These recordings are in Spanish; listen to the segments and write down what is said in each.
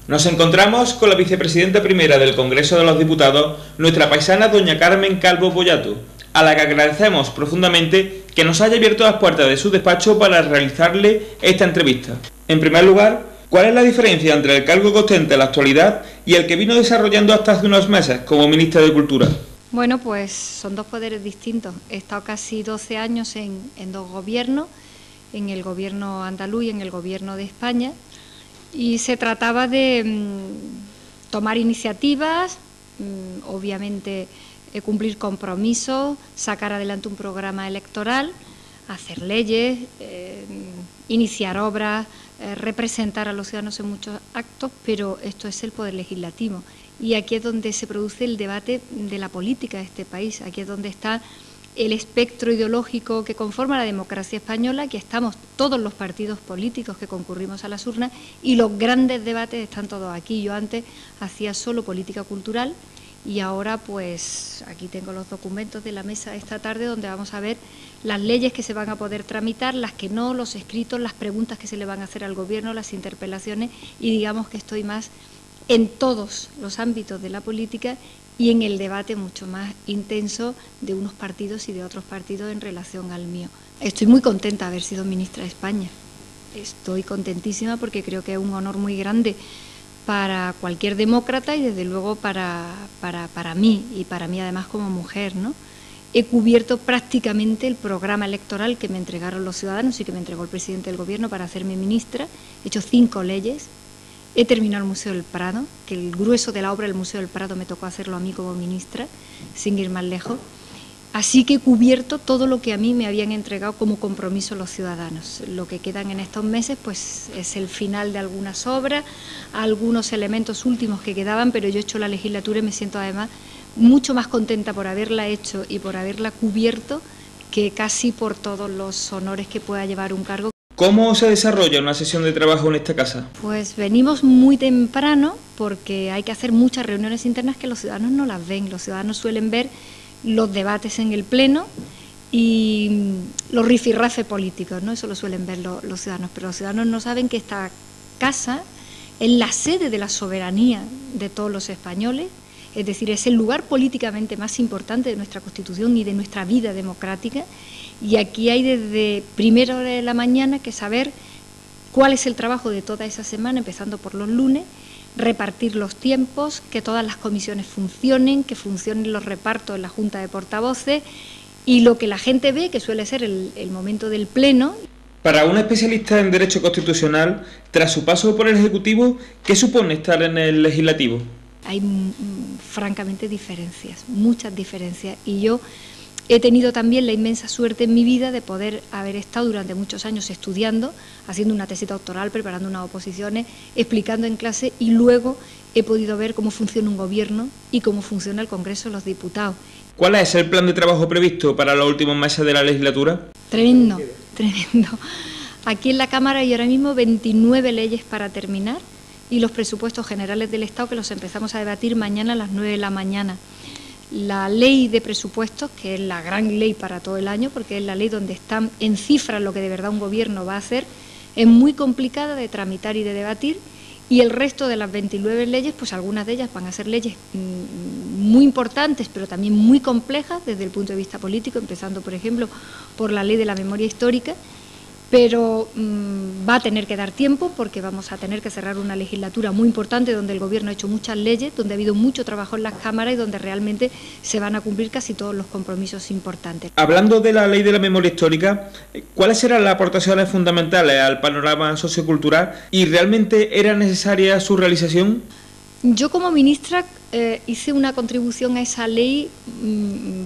Nos encontramos con la vicepresidenta primera del Congreso de los Diputados, nuestra paisana doña Carmen Calvo Boyato, a la que agradecemos profundamente que nos haya abierto las puertas de su despacho para realizarle esta entrevista. En primer lugar, ¿cuál es la diferencia entre el cargo que ostenta en la actualidad y el que vino desarrollando hasta hace unos meses como ministra de Cultura? Bueno, pues son dos poderes distintos. He estado casi 12 años en dos gobiernos, en el gobierno andaluz y en el gobierno de España, y se trataba de tomar iniciativas, obviamente cumplir compromisos, sacar adelante un programa electoral, hacer leyes, iniciar obras, representar a los ciudadanos en muchos actos, pero esto es el poder legislativo. Y aquí es donde se produce el debate de la política de este país, aquí es donde está el espectro ideológico que conforma la democracia española, que estamos todos los partidos políticos que concurrimos a las urnas y los grandes debates están todos aquí. Yo antes hacía solo política cultural y ahora pues aquí tengo los documentos de la mesa esta tarde donde vamos a ver las leyes que se van a poder tramitar, las que no, los escritos, las preguntas que se le van a hacer al Gobierno, las interpelaciones, y digamos que estoy más en todos los ámbitos de la política y en el debate mucho más intenso de unos partidos y de otros partidos en relación al mío. Estoy muy contenta de haber sido ministra de España. Estoy contentísima porque creo que es un honor muy grande para cualquier demócrata y desde luego para mí y para mí además como mujer, ¿no? He cubierto prácticamente el programa electoral que me entregaron los ciudadanos y que me entregó el presidente del Gobierno para hacerme ministra. He hecho 5 leyes. He terminado el Museo del Prado, que el grueso de la obra del Museo del Prado me tocó hacerlo a mí como ministra, sin ir más lejos. Así que he cubierto todo lo que a mí me habían entregado como compromiso los ciudadanos. Lo que quedan en estos meses pues es el final de algunas obras, algunos elementos últimos que quedaban, pero yo he hecho la legislatura y me siento además mucho más contenta por haberla hecho y por haberla cubierto que casi por todos los honores que pueda llevar un cargo. ¿Cómo se desarrolla una sesión de trabajo en esta casa? Pues venimos muy temprano porque hay que hacer muchas reuniones internas que los ciudadanos no las ven. Los ciudadanos suelen ver los debates en el Pleno y los rifirrafes políticos, ¿no? Eso lo suelen ver los ciudadanos, pero los ciudadanos no saben que esta casa es la sede de la soberanía de todos los españoles, es decir, es el lugar políticamente más importante de nuestra Constitución y de nuestra vida democrática. Y aquí hay desde primera hora de la mañana que saber cuál es el trabajo de toda esa semana, empezando por los lunes, repartir los tiempos, que todas las comisiones funcionen, que funcionen los repartos en la Junta de Portavoces y lo que la gente ve, que suele ser el momento del Pleno. Para un especialista en Derecho Constitucional, tras su paso por el Ejecutivo, ¿qué supone estar en el Legislativo? Hay francamente diferencias, muchas diferencias, y yo he tenido también la inmensa suerte en mi vida de poder haber estado durante muchos años estudiando, haciendo una tesis doctoral, preparando unas oposiciones, explicando en clase y luego he podido ver cómo funciona un gobierno y cómo funciona el Congreso de los Diputados. ¿Cuál es el plan de trabajo previsto para los últimos meses de la legislatura? Tremendo, tremendo. Aquí en la Cámara hay ahora mismo 29 leyes para terminar y los presupuestos generales del Estado que los empezamos a debatir mañana a las 9 de la mañana. La ley de presupuestos, que es la gran ley para todo el año, porque es la ley donde están en cifras lo que de verdad un gobierno va a hacer, es muy complicada de tramitar y de debatir, y el resto de las 29 leyes, pues algunas de ellas van a ser leyes muy importantes, pero también muy complejas desde el punto de vista político, empezando, por ejemplo, por la ley de la memoria histórica, pero va a tener que dar tiempo porque vamos a tener que cerrar una legislatura muy importante donde el Gobierno ha hecho muchas leyes, donde ha habido mucho trabajo en las cámaras y donde realmente se van a cumplir casi todos los compromisos importantes. Hablando de la ley de la memoria histórica, ¿cuáles eran las aportaciones fundamentales al panorama sociocultural y realmente era necesaria su realización? Yo como ministra hice una contribución a esa ley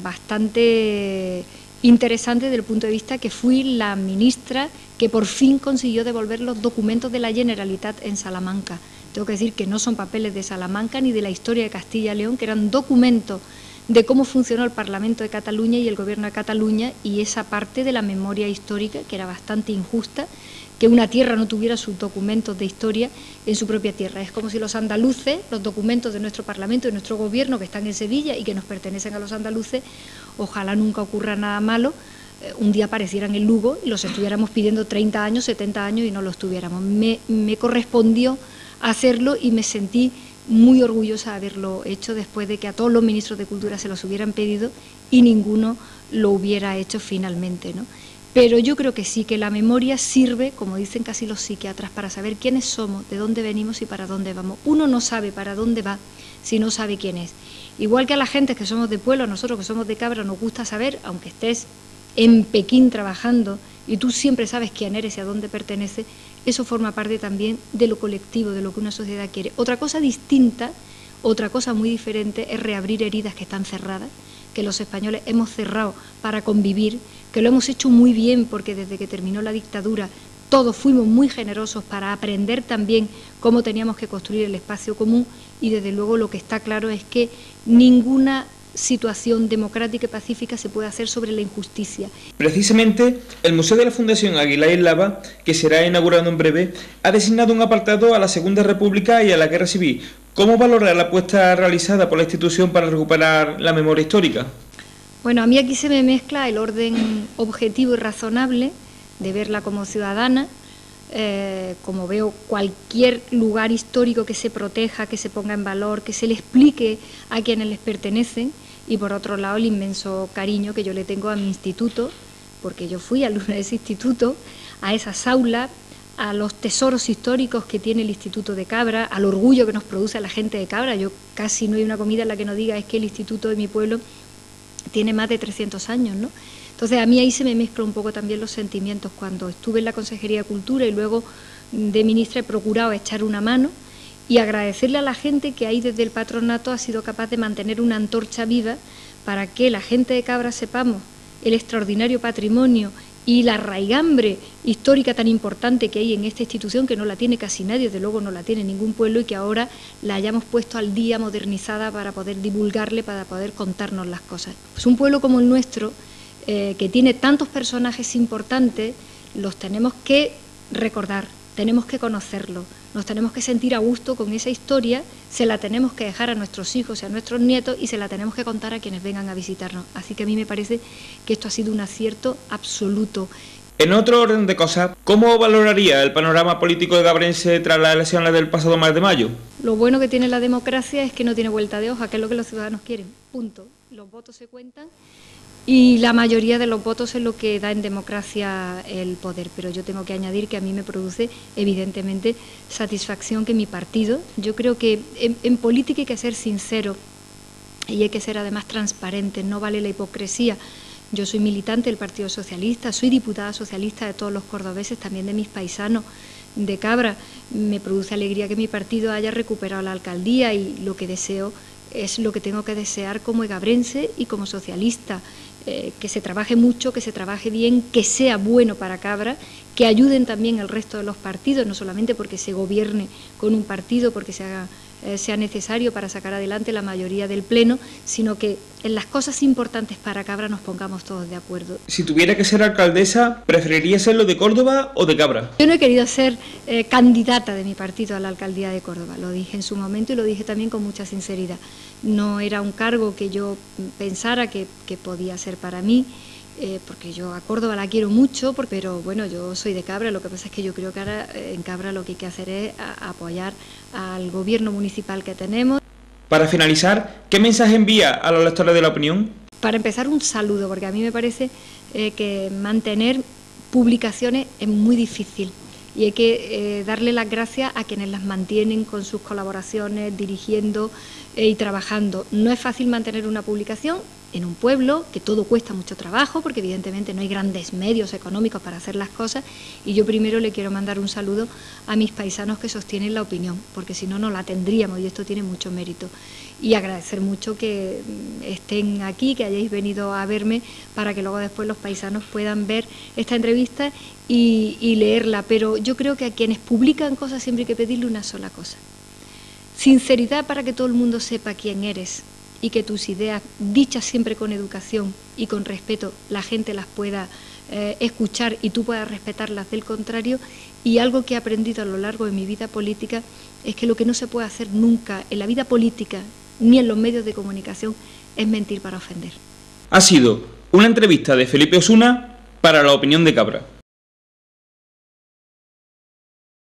bastante interesante desde el punto de vista que fui la ministra que por fin consiguió devolver los documentos de la Generalitat en Salamanca. Tengo que decir que no son papeles de Salamanca ni de la historia de Castilla y León, que eran documentos de cómo funcionó el Parlamento de Cataluña y el Gobierno de Cataluña y esa parte de la memoria histórica que era bastante injusta, que una tierra no tuviera sus documentos de historia en su propia tierra. Es como si los andaluces, los documentos de nuestro Parlamento, de nuestro Gobierno, que están en Sevilla y que nos pertenecen a los andaluces, ojalá nunca ocurra nada malo, un día aparecieran en Lugo y los estuviéramos pidiendo 30 años, 70 años y no los tuviéramos. Me correspondió hacerlo y me sentí muy orgullosa de haberlo hecho después de que a todos los ministros de Cultura se los hubieran pedido y ninguno lo hubiera hecho finalmente, ¿no? Pero yo creo que sí, que la memoria sirve, como dicen casi los psiquiatras, para saber quiénes somos, de dónde venimos y para dónde vamos. Uno no sabe para dónde va si no sabe quién es. Igual que a la gente que somos de pueblo, a nosotros que somos de Cabra, nos gusta saber, aunque estés en Pekín trabajando y tú siempre sabes quién eres y a dónde perteneces, eso forma parte también de lo colectivo, de lo que una sociedad quiere. Otra cosa distinta, otra cosa muy diferente es reabrir heridas que están cerradas, que los españoles hemos cerrado para convivir, que lo hemos hecho muy bien porque desde que terminó la dictadura todos fuimos muy generosos para aprender también cómo teníamos que construir el espacio común y desde luego lo que está claro es que ninguna situación democrática y pacífica se puede hacer sobre la injusticia. Precisamente, el Museo de la Fundación Aguilar y Lava, que será inaugurado en breve, ha designado un apartado a la Segunda República y a la Guerra Civil. ¿Cómo valora la apuesta realizada por la institución para recuperar la memoria histórica? Bueno, a mí aquí se me mezcla el orden objetivo y razonable de verla como ciudadana, como veo cualquier lugar histórico que se proteja, que se ponga en valor, que se le explique a quienes les pertenecen, y por otro lado el inmenso cariño que yo le tengo a mi instituto, porque yo fui alumna de ese instituto, a esas aulas, a los tesoros históricos que tiene el Instituto de Cabra, al orgullo que nos produce a la gente de Cabra. Yo casi no hay una comida en la que no diga es que el instituto de mi pueblo tiene más de 300 años, ¿no? Entonces a mí ahí se me mezclan un poco también los sentimientos. Cuando estuve en la Consejería de Cultura y luego de ministra he procurado echar una mano y agradecerle a la gente que ahí desde el patronato ha sido capaz de mantener una antorcha viva para que la gente de Cabra sepamos el extraordinario patrimonio y la raigambre histórica tan importante que hay en esta institución, que no la tiene casi nadie, desde luego no la tiene ningún pueblo, y que ahora la hayamos puesto al día, modernizada, para poder divulgarle, para poder contarnos las cosas. Pues un pueblo como el nuestro, que tiene tantos personajes importantes, los tenemos que recordar, tenemos que conocerlos, nos tenemos que sentir a gusto con esa historia, se la tenemos que dejar a nuestros hijos y a nuestros nietos y se la tenemos que contar a quienes vengan a visitarnos. Así que a mí me parece que esto ha sido un acierto absoluto. En otro orden de cosas, ¿cómo valoraría el panorama político de Cabrense tras las elecciones del pasado mes de mayo? Lo bueno que tiene la democracia es que no tiene vuelta de hoja, que es lo que los ciudadanos quieren, punto. Los votos se cuentan y la mayoría de los votos es lo que da en democracia el poder, pero yo tengo que añadir que a mí me produce evidentemente satisfacción que mi partido, yo creo que en política hay que ser sincero y hay que ser además transparente, no vale la hipocresía. Yo soy militante del Partido Socialista, soy diputada socialista de todos los cordobeses, también de mis paisanos de Cabra. Me produce alegría que mi partido haya recuperado la alcaldía y lo que deseo es lo que tengo que desear como egabrense y como socialista, que se trabaje mucho, que se trabaje bien, que sea bueno para Cabra, que ayuden también el resto de los partidos, no solamente porque se gobierne con un partido, porque sea necesario para sacar adelante la mayoría del Pleno, sino que en las cosas importantes para Cabra nos pongamos todos de acuerdo. Si tuviera que ser alcaldesa, ¿preferiría serlo de Córdoba o de Cabra? Yo no he querido ser candidata de mi partido a la alcaldía de Córdoba, lo dije en su momento y lo dije también con mucha sinceridad. No era un cargo que yo pensara que podía ser para mí, porque yo a Córdoba la quiero mucho, pero bueno, yo soy de Cabra, lo que pasa es que yo creo que ahora en Cabra lo que hay que hacer es apoyar al gobierno municipal que tenemos. Para finalizar, ¿qué mensaje envía a los lectores de La Opinión? Para empezar, un saludo, porque a mí me parece que mantener publicaciones es muy difícil y hay que darle las gracias a quienes las mantienen con sus colaboraciones, dirigiendo y trabajando. No es fácil mantener una publicación en un pueblo, que todo cuesta mucho trabajo, porque evidentemente no hay grandes medios económicos para hacer las cosas, y yo primero le quiero mandar un saludo a mis paisanos que sostienen La Opinión, porque si no, no la tendríamos, y esto tiene mucho mérito. Y agradecer mucho que estén aquí, que hayáis venido a verme, para que luego después los paisanos puedan ver esta entrevista y leerla. Pero yo creo que a quienes publican cosas siempre hay que pedirle una sola cosa: sinceridad, para que todo el mundo sepa quién eres y que tus ideas, dichas siempre con educación y con respeto, la gente las pueda escuchar y tú puedas respetarlas del contrario. Y algo que he aprendido a lo largo de mi vida política es que lo que no se puede hacer nunca en la vida política ni en los medios de comunicación es mentir para ofender. Ha sido una entrevista de Felipe Osuna para La Opinión de Cabra.